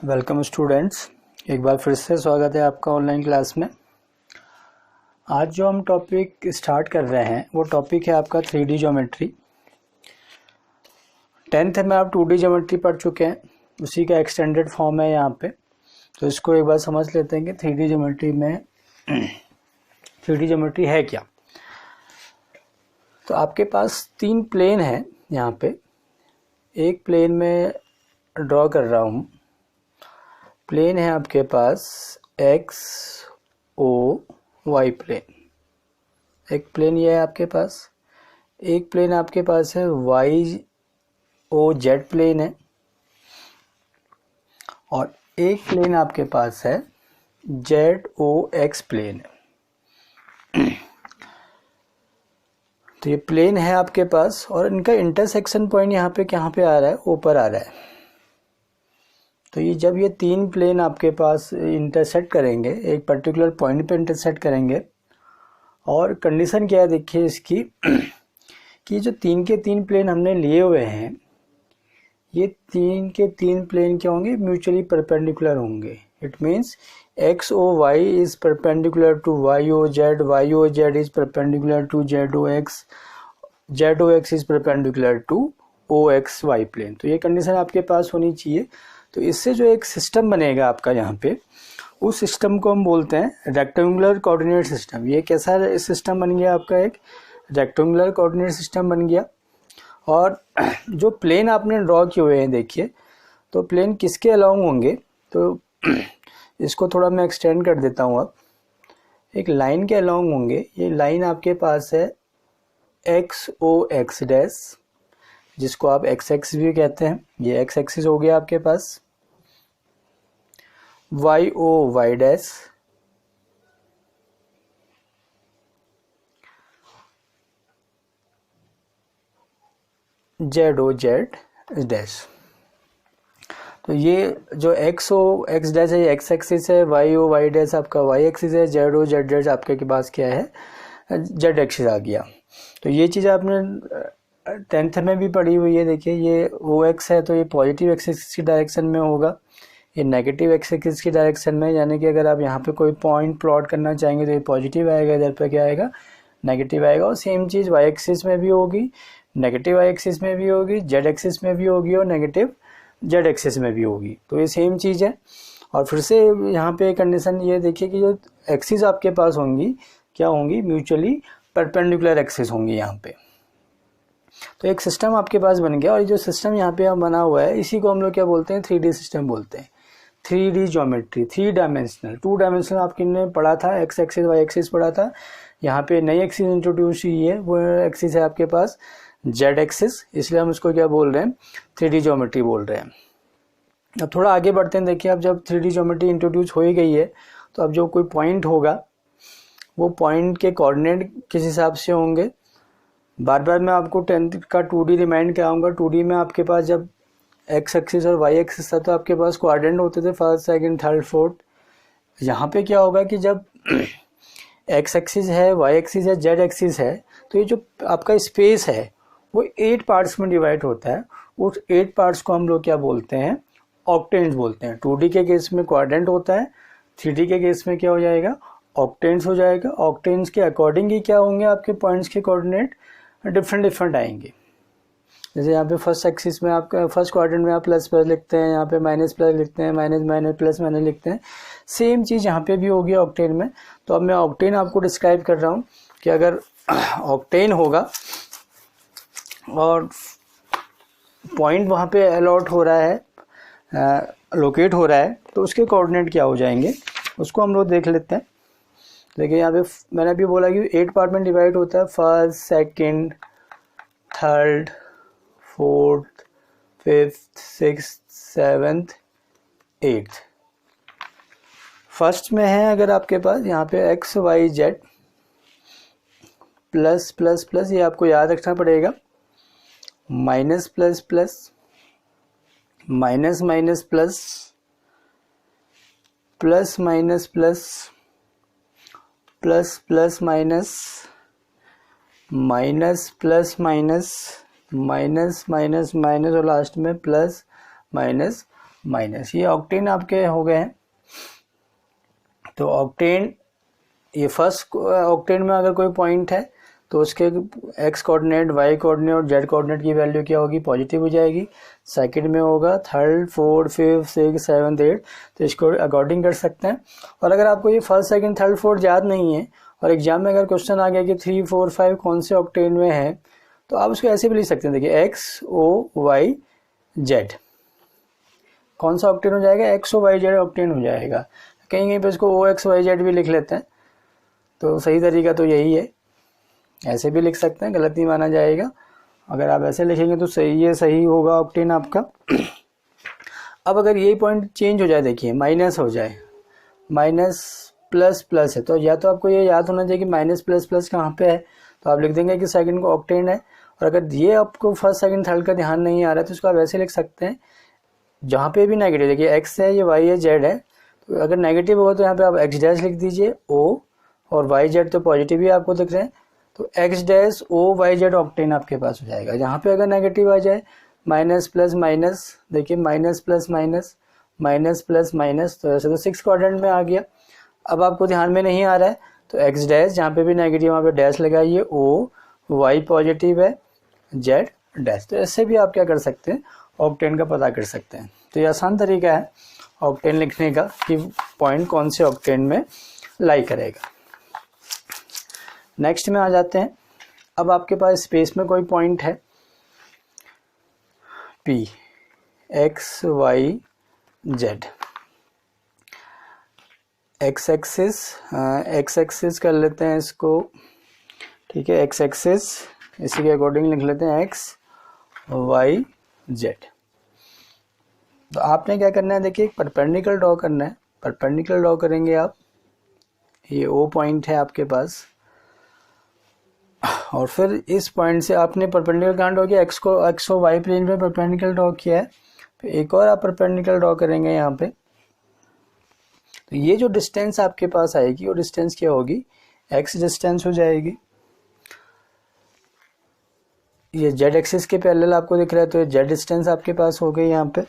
Welcome students, एक बार फिर से स्वागत है आपका ऑनलाइन क्लास में। आज जो हम टॉपिक स्टार्ट कर रहे हैं वो टॉपिक है आपका 3D ज्योमेट्री। 10th में आप 2D ज्योमेट्री पढ़ चुके हैं, उसी का एक्सटेंडेड फॉर्म है यहाँ पे। तो इसको एक बार समझ लेते हैं कि 3D ज्योमेट्री में 3D ज्योमेट्री है क्या। तो आपके पास 3 प्लेन है यहाँ पे। एक प्लेन में ड्रॉ कर रहा हूँ। प्लेन है आपके पास एक्स ओ वाई प्लेन, एक प्लेन ये है आपके पास। एक प्लेन आपके पास है वाई ओ जेड प्लेन है, और एक प्लेन आपके पास है जेड ओ एक्स प्लेन है। तो ये प्लेन है आपके पास, और इनका इंटरसेक्शन पॉइंट यहाँ पे कहाँ पे आ रहा है, ऊपर आ रहा है। तो ये जब ये 3 प्लेन आपके पास इंटरसेक्ट करेंगे, एक पर्टिकुलर पॉइंट पे इंटरसेक्ट करेंगे, और कंडीशन क्या है देखिए इसकी कि जो 3 के 3 प्लेन हमने लिए हुए हैं, ये 3 के 3 प्लेन क्या होंगे, म्यूचुअली परपेंडिकुलर होंगे। It means X O Y is perpendicular to Y O Z is perpendicular to Z O X is perpendicular to O X Y plane. तो ये कंडीशन आपके पास होनी चाहिए। तो इससे जो एक सिस्टम बनेगा आपका यहाँ पे, उस सिस्टम को हम बोलते हैं रेक्टेंगुलर कोऑर्डिनेट सिस्टम। ये कैसा सिस्टम बन गया आपका, एक रेक्टेंगुलर कोऑर्डिनेट सिस्टम बन गया। और जो प्लेन आपने ड्रॉ किए हुए हैं देखिए, तो प्लेन किसके अलाउंग होंगे, तो इसको थोड़ा मैं एक्सटेंड कर देता हूँ। अब एक लाइन के अलाउंग होंगे। ये लाइन आपके पास है एक्स ओ एक्स डैश, जिसको आप एक्स एक्सिस भी कहते हैं। ये एक्स एक्सिस हो गया आपके पास। Y O Y dash, Z O Z dash. तो ये जो एक्स ओ एक्स डैश है, ये एक्स एक्सिस है। वाई ओ वाई डैश आपका वाई एक्सिस है। जेड ओ जेड डैश आपके के पास क्या है, जेड एक्सिस आ गया। तो ये चीज़ आपने 10th में भी पढ़ी हुई है। देखिए ये ओ एक्स है, तो ये पॉजिटिव एक्सिस की डायरेक्शन में होगा, ये नेगेटिव एक्सिस की डायरेक्शन में। यानी कि अगर आप यहाँ पे कोई पॉइंट प्लॉट करना चाहेंगे तो ये पॉजिटिव आएगा, इधर पे क्या आएगा, नेगेटिव आएगा। और सेम चीज़ वाई एक्सिस में भी होगी, नेगेटिव वाई एक्सिस में भी होगी, जेड एक्सिस में भी होगी, और नेगेटिव जेड एक्सिस में भी होगी। तो ये सेम चीज़ है। और फिर से यहाँ पे कंडीशन ये देखिए कि जो एक्सिस आपके पास होंगी क्या होंगी, म्यूचुअली परपेंडिकुलर एक्सिस होंगी यहाँ पे। तो एक सिस्टम आपके पास बन गया। और ये जो सिस्टम यहाँ पे बना हुआ है, इसी को हम लोग क्या बोलते हैं, 3D सिस्टम बोलते हैं। 3D geometry, 3 dimensional. 2 डायमेंशनल आपके ने पढ़ा था, एक्स एक्सिस वाई एक्सिस पढ़ा था। यहाँ पे नई एक्सिस इंट्रोड्यूस हुई है, वो एक्सिस है आपके पास जेड एक्सिस, इसलिए हम उसको क्या बोल रहे हैं, 3D ज्योमेट्री बोल रहे हैं। अब थोड़ा आगे बढ़ते हैं। देखिए अब जब 3D ज्योमेट्री इंट्रोड्यूस हो ही गई है, तो अब जो कोई पॉइंट होगा, वो पॉइंट के कोऑर्डिनेट किस हिसाब से होंगे। बार बार मैं आपको 10th का 2D रिमाइंड कराऊंगा। 2D में आपके पास जब एक्स एक्सिस और वाई एक्सिस था, तो आपके पास कोऑर्डिनेट होते थे फर्स्ट सेकंड थर्ड फोर्थ। यहाँ पे क्या होगा कि जब एक्स एक्सिस है, वाई एक्सिस है, जेड एक्सिस है, तो ये जो आपका स्पेस है वो 8 पार्ट्स में डिवाइड होता है। उस 8 पार्ट्स को हम लोग क्या बोलते हैं, ऑक्टेंट्स बोलते हैं। 2D के केस में कोऑर्डिनेट होता है, 3D के केस में क्या हो जाएगा, ऑक्टेंट्स हो जाएगा। ऑक्टेंट्स के अकॉर्डिंग ही क्या होंगे, आपके पॉइंट्स के कोऑर्डिनेट डिफरेंट आएंगे। जैसे यहाँ पे फर्स्ट एक्सिस में आपका फर्स्ट क्वाड्रेंट में आप प्लस प्लस लिखते हैं, यहाँ पे माइनस प्लस लिखते हैं, माइनस माइनस प्लस माइनस लिखते हैं। सेम चीज़ यहाँ पे भी होगी ऑक्टेन में। तो अब मैं ऑक्टेन आपको डिस्क्राइब कर रहा हूँ कि अगर ऑक्टेन होगा और पॉइंट वहाँ पे अलॉट हो रहा है, लोकेट हो रहा है, तो उसके कोऑर्डिनेट क्या हो जाएंगे, उसको हम लोग देख लेते हैं। देखिए यहाँ पे मैंने अभी बोला कि 8 पार्ट में डिवाइड होता है, first second third fourth fifth sixth seventh eighth. First में है अगर आपके पास यहाँ पे X Y Z plus plus plus, ये आपको याद रखना पड़ेगा, minus plus plus minus minus plus plus minus plus plus plus minus minus plus minus minus minus minus और लास्ट में प्लस माइनस माइनस, ये ऑक्टेन आपके हो गए हैं। तो ऑक्टेन, ये फर्स्ट ऑक्टेन में अगर कोई पॉइंट है तो उसके एक्स कोऑर्डिनेट, वाई कोऑर्डिनेट और जेड कोऑर्डिनेट की वैल्यू क्या होगी, पॉजिटिव हो जाएगी। सेकंड में होगा, third, fourth, fifth, six, seventh, eight, तो इसको अकॉर्डिंग कर सकते हैं। और अगर आपको ये फर्स्ट, सेकंड, थर्ड, फोर्थ याद नहीं है और एग्जाम में अगर क्वेश्चन आ गया कि 3, 4, 5 कौन से ऑक्टेन में है, तो आप उसको ऐसे भी लिख सकते हैं। देखिए एक्स ओ वाई जेड, कौन सा ऑक्टेन हो जाएगा, X O Y Z octant हो जाएगा। कहीं कहीं पे इसको ओ एक्स वाई जेड भी लिख लेते हैं, तो सही तरीका तो यही है, ऐसे भी लिख सकते हैं, गलत नहीं माना जाएगा। अगर आप ऐसे लिखेंगे तो सही, ये सही होगा ऑक्टेन आपका। अब अगर यही पॉइंट चेंज हो जाए, देखिए माइनस हो जाए, माइनस प्लस प्लस है, तो या तो आपको ये याद होना चाहिए कि माइनस प्लस प्लस कहाँ पे है, तो आप लिख देंगे कि सेकंड को ऑक्टेन है। और अगर ये आपको फर्स्ट, सेकंड, थर्ड का ध्यान नहीं आ रहा है तो उसको आप ऐसे लिख सकते हैं, जहाँ पे भी नेगेटिव, देखिए एक्स है, ये वाई है, जेड है, तो अगर नेगेटिव होगा तो यहाँ पे आप एक्स डैश लिख दीजिए ओ, और वाई जेड तो पॉजिटिव ही आपको दिख रहे हैं, तो X dash O Y Z octant आपके पास हो जाएगा। जहाँ पे अगर नेगेटिव आ जाए, माइनस प्लस माइनस, देखिए minus plus minus, minus plus minus, तो ऐसे तो 6 क्वाड्रेंट में आ गया। अब आपको ध्यान में नहीं आ रहा है तो एक्स डैश, जहाँ पे भी नेगेटिव वहाँ पे डैश लगाइए, ओ, वाई पॉजिटिव है, जेड डैश। तो ऐसे भी आप क्या कर सकते हैं, ऑक्टेन का पता कर सकते हैं। तो ये आसान तरीका है ऑक्टेन लिखने का कि पॉइंट कौन से ऑक्टेन में लाई करेगा। नेक्स्ट में आ जाते हैं। अब आपके पास स्पेस में कोई पॉइंट है P, X Y Z, X axis कर लेते हैं इसको, ठीक है, एक्स एक्सिस, इसी के अकॉर्डिंग लिख लेते हैं एक्स वाई जेड। तो आपने क्या करना है, देखिए परपेंडिकुलर ड्रॉ करना है, परपेंडिकुलर ड्रॉ करेंगे आप, ये O पॉइंट है आपके पास, और फिर इस पॉइंट से आपने परपेंडिकुलर कहाँ ड्रॉ किया, एक्स को वाई प्लेन पे परपेंडिकुलर ड्रॉ किया है, फिर एक और आप परपेंडिकुलर ड्रॉ करेंगे यहाँ पे। तो ये जो डिस्टेंस आपके पास आएगी वो डिस्टेंस क्या होगी, एक्स डिस्टेंस हो जाएगी। ये जेड एक्सिस के पैरेलल आपको दिख रहा है, तो ये जेड डिस्टेंस आपके पास हो गई यहाँ पे,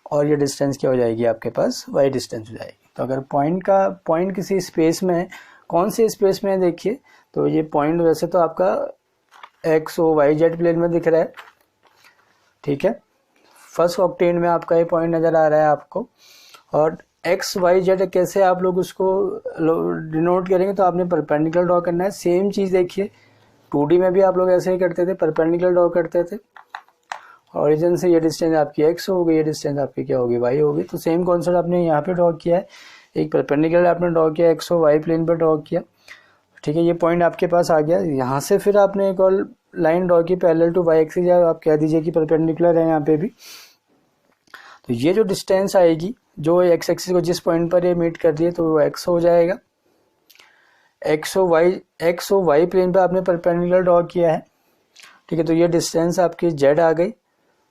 और ये डिस्टेंस क्या हो जाएगी आपके पास, वाई डिस्टेंस हो जाएगी। तो अगर पॉइंट किसी स्पेस में है, कौन से स्पेस में है देखिए, तो ये पॉइंट वैसे तो आपका X O Y Z plane में दिख रहा है, ठीक है, फर्स्ट ऑक्टेन में आपका ये पॉइंट नज़र आ रहा है आपको। और एक्स वाई जेड कैसे आप लोग उसको डिनोट करेंगे, तो आपने परपेंडिकुलर ड्रॉ करना है। सेम चीज़ देखिए 2D में भी आप लोग ऐसे ही करते थे, परपेंडिकुलर ड्रॉ करते थे, ओरिजिन से ये डिस्टेंस आपकी एक्स होगी, ये डिस्टेंस आपकी क्या होगी, वाई होगी। तो सेम कॉन्सेप्ट आपने यहाँ पे ड्रॉ किया है, एक परपेंडिकुलर आपने ड्रॉ किया, एक्स ओ वाई प्लेन पर ड्रॉ किया, ठीक है, ये पॉइंट आपके पास आ गया। यहाँ से फिर आपने एक और लाइन ड्रॉ की पैरेलल टू वाई एक्सिस, या आप कह दीजिए कि परपेंडिकुलर है यहाँ पे भी। तो ये जो डिस्टेंस आएगी, जो एक्स एक्सिस को जिस पॉइंट पर ये मीट कर रही है, तो वो एक्स हो जाएगा। एक्स ओ वाई प्लेन पे आपने परपेंडिकुलर ड्रॉ किया है, ठीक है, तो ये डिस्टेंस आपकी जेड आ गई,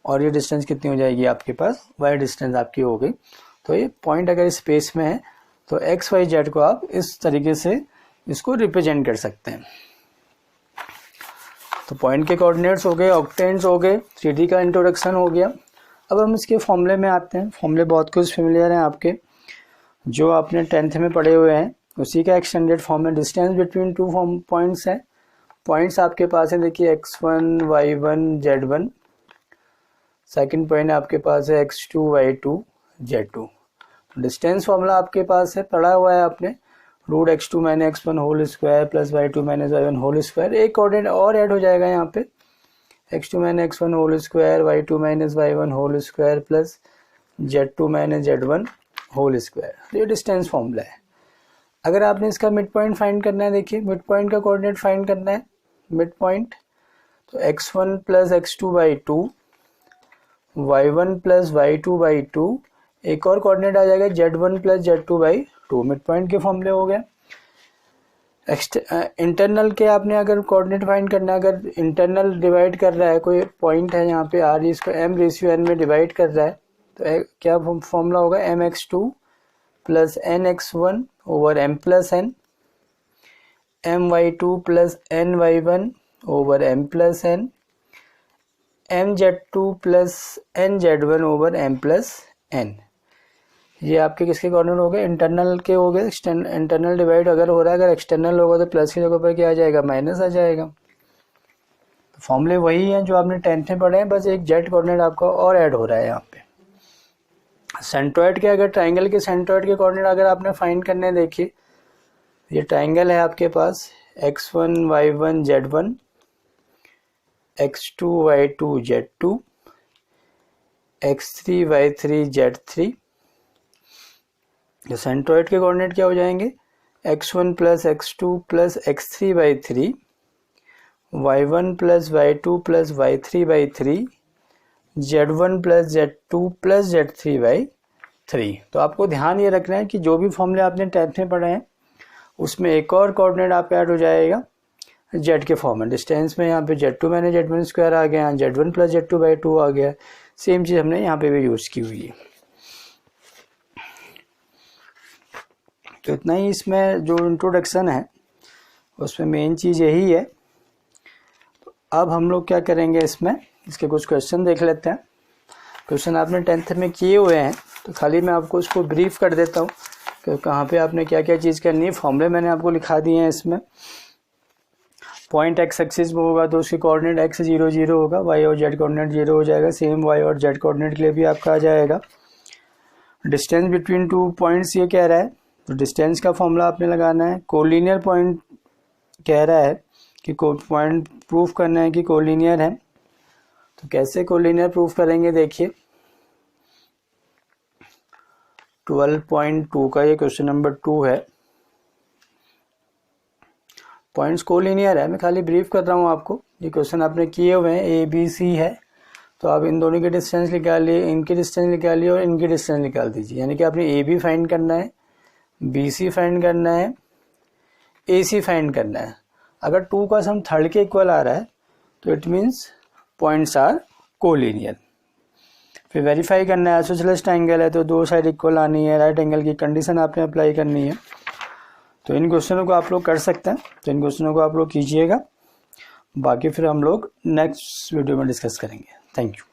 और ये डिस्टेंस कितनी हो जाएगी आपके पास, वाई डिस्टेंस आपकी हो गई। तो ये पॉइंट अगर स्पेस में है तो एक्स वाई जेड को आप इस तरीके से इसको रिप्रेजेंट कर सकते हैं। तो पॉइंट के कोऑर्डिनेट्स हो गए, ऑक्टेन्स हो गए, 3D का इंट्रोडक्शन हो गया। अब हम इसके फॉर्मूले में आते हैं। फॉर्मूले बहुत कुछ फेमिलियर हैं आपके, जो आपने 10th में पढ़े हुए हैं, उसी का एक्सटेंडेड फॉर्म है। डिस्टेंस बिटवीन टू पॉइंट्स है, पॉइंट्स आपके पास है, देखिए x1 y1 z1, second point आपके पास है x2 y2 z2। Distance formula आपके पास है, पढ़ा हुआ है आपने, root x2 minus x1 whole square plus y2 minus y1 whole square. एक कोऑर्डिनेट और ऐड हो जाएगा यहाँ पे, x2 minus x1 whole square, y2 minus y1 whole square plus z2 minus z1 whole square. ये डिस्टेंस फॉर्मूला है। अगर आपने इसका मिड पॉइंट फाइंड करना है, देखिए मिड पॉइंट का कोऑर्डिनेट फाइंड करना है, मिड पॉइंट, तो x1 plus x2 by 2, y1 plus y2 by 2, एक और कोऑर्डिनेट आ जाएगा z1 plus z2 by 2। Mid point के फॉर्मूले हो गए। इंटरनल के आपने अगर कोऑर्डिनेट फाइंड करना है, अगर इंटरनल डिवाइड कर रहा है, कोई पॉइंट है यहाँ पे r, इसको m/n में डिवाइड कर रहा है, तो क्या फॉर्मूला होगा, mx2 plus nx1 over m plus n, my2 plus ny1 over m plus n, mz2 plus nz1 over m plus n। ये आपके किसके कोऑर्डिनेट हो गए, इंटरनल के हो गए। इंटरनल डिवाइड अगर हो रहा है, अगर एक्सटर्नल होगा तो प्लस की जगह पर क्या आ जाएगा, माइनस आ जाएगा। तो फॉर्मूले वही हैं जो आपने 10th में पढ़े हैं, बस एक जेड कोऑर्डिनेट आपका और ऐड हो रहा है यहाँ पे। सेंट्रोइड के, अगर ट्राइंगल के सेंट्रोइड के कोऑर्डिनेट अगर आपने फाइंड करने, देखिए ये ट्राइंगल है आपके पास x1 y1 z1, x2 y2 z2, x3 y3 z3। Centroid के कोऑर्डिनेट क्या हो जाएंगे, x1 plus x2 plus x3 y3, y1 plus y2 plus y3 y3, z1 plus z2 plus z3 y3। तो आपको ध्यान ये रखना है कि जो भी फॉर्मूले आपने 10th में पढ़े हैं उसमें एक और कोऑर्डिनेट आप ऐड हो जाएगा z के फॉर्म में। डिस्टेंस में यहाँ पे z2 मैंने z1 स्क्वायर आ गया, z1 प्लस z2 बाई 2 आ गया। सेम चीज़ हमने यहाँ पे भी यूज़ की हुई है। तो इतना ही इसमें जो इंट्रोडक्शन है उसमें मेन चीज़ यही है। तो अब हम लोग क्या करेंगे, इसमें इसके कुछ क्वेश्चन देख लेते हैं। क्वेश्चन आपने 10th में किए हुए हैं, तो खाली मैं आपको इसको ब्रीफ कर देता हूँ कि कहाँ पे आपने क्या क्या चीज़ करनी है। फॉर्मूले मैंने आपको लिखा दिए हैं इसमें। पॉइंट एक्स एक्सिस में होगा तो उसके कोऑर्डिनेट x 0 0 होगा, y और z कोऑर्डिनेट 0 हो जाएगा। सेम y और z कोऑर्डिनेट के लिए भी आपका आ जाएगा। डिस्टेंस बिटवीन टू पॉइंट्स ये कह रहा है, तो डिस्टेंस का फॉर्मूला आपने लगाना है। कोलिनियर पॉइंट कह रहा है कि पॉइंट प्रूफ करना है कि कोलिनियर है। तो कैसे कोलिनियर प्रूफ करेंगे, देखिए 12.2 का ये क्वेश्चन नंबर 2 है। पॉइंट्स कोलिनियर है, मैं खाली ब्रीफ कर रहा हूँ आपको। ये क्वेश्चन आपने किए हुए हैं, ए बी सी है, तो आप इन दोनों की डिस्टेंस निकालिए, इनकी डिस्टेंस निकालिए और इनकी डिस्टेंस निकाल दीजिए। यानी कि आपने ए बी फाइंड करना है, बी सी फाइंड करना है, ए सी फाइंड करना है। अगर 2 का सम 3rd के इक्वल आ रहा है तो it means points are collinear. फिर वेरीफाई करना है, आइसोसेलेस ट्रायंगल है तो 2 साइड इक्वल आनी है, राइट एंगल की कंडीशन आपने अप्लाई करनी है। तो इन क्वेश्चनों को आप लोग कर सकते हैं, तो इन क्वेश्चनों को आप लोग कीजिएगा। बाकी फिर हम लोग नेक्स्ट वीडियो में डिस्कस करेंगे। Thank you.